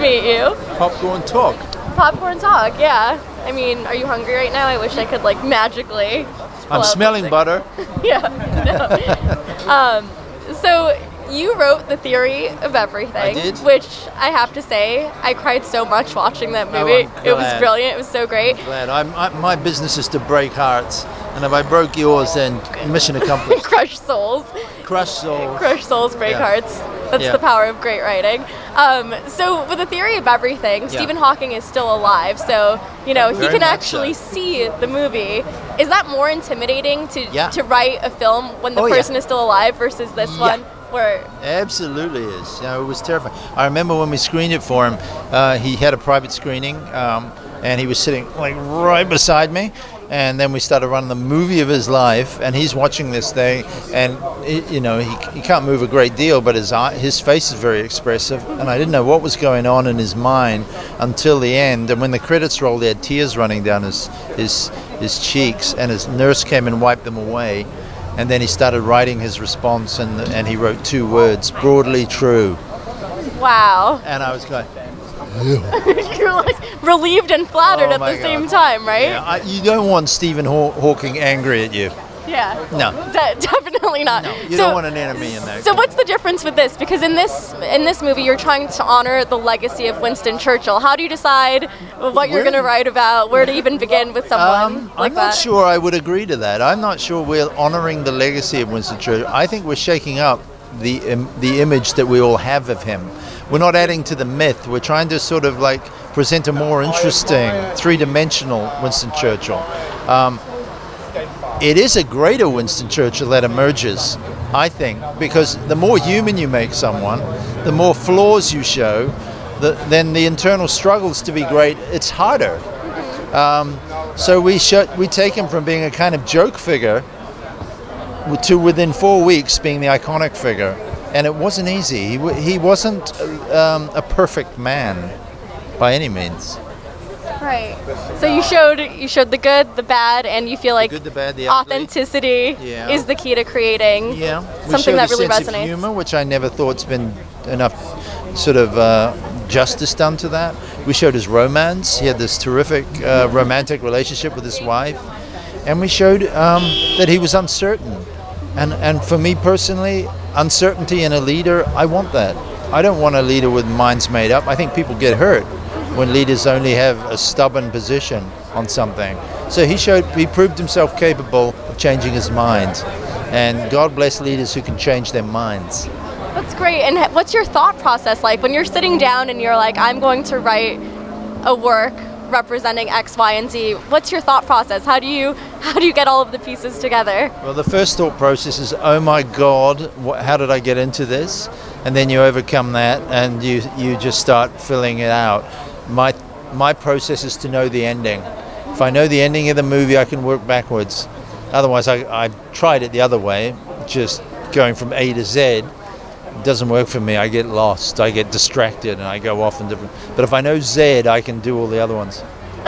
Meet you. Popcorn talk. Popcorn talk, yeah. I mean, are you hungry right now? I wish I could like magically. I'm smelling butter. Yeah. No. So you wrote The Theory of Everything. I did. Which I have to say, I cried so much watching that movie. It was brilliant. It was so great. I'm glad. My business is to break hearts, and if I broke yours, then mission accomplished. Crush souls. Crush souls. Crush souls, break hearts. That's the power of great writing. So with The Theory of Everything, Stephen Hawking is still alive, so he can actually see the movie. Is that more intimidating to write a film when the person is still alive versus this one? Where absolutely is. It was terrifying. I remember when we screened it for him, he had a private screening, and he was sitting like right beside me. And then we started running the movie of his life, and he's watching this thing, and he can't move a great deal, but his face is very expressive, and I didn't know what was going on in his mind until the end. And when the credits rolled, he had tears running down his cheeks, and his nurse came and wiped them away. And then he started writing his response, and he wrote 2 words: broadly true. Wow. And I was going, you're like relieved and flattered at the same time, right? Yeah, you don't want Stephen Hawking angry at you. Yeah. No. Definitely not. No, you don't want an enemy in there. So what's the difference with this? Because in this movie, you're trying to honor the legacy of Winston Churchill. How do you decide what you're going to write about, where to even begin with someone like that? I'm not sure I would agree to that. I'm not sure we're honoring the legacy of Winston Churchill. I think we're shaking up the image that we all have of him. We're not adding to the myth. We're trying to sort of like present a more interesting, 3-dimensional Winston Churchill. It is a greater Winston Churchill that emerges, I think, because the more human you make someone, the more flaws you show, then the internal struggles to be great, it's harder. So we take him from being a kind of joke figure to within 4 weeks being the iconic figure. And it wasn't easy. He wasn't a perfect man by any means. Right. So you showed the good, the bad, and you feel like the good, the bad, the authenticity is the key to creating something that really sense resonates. Of humor, which I never thought's been enough sort of justice done to that. We showed his romance. He had this terrific romantic relationship with his wife, and we showed that he was uncertain. And for me personally, uncertainty in a leader, I want that. I don't want a leader with minds made up. I think people get hurt when leaders only have a stubborn position on something. So he proved himself capable of changing his mind. And God bless leaders who can change their minds. That's great. And what's your thought process like when you're sitting down and you're like, I'm going to write a work representing X, Y, and Z? What's your thought process? How do you get all of the pieces together? Well, the first thought process is, oh my God, how did I get into this? And then you overcome that, and you just start filling it out. My process is to know the ending. If I know the ending of the movie, I can work backwards. Otherwise, I tried it the other way, just going from A to Z. It doesn't work for me. I get lost, I get distracted, and I go off in different. But if I know Z, I can do all the other ones.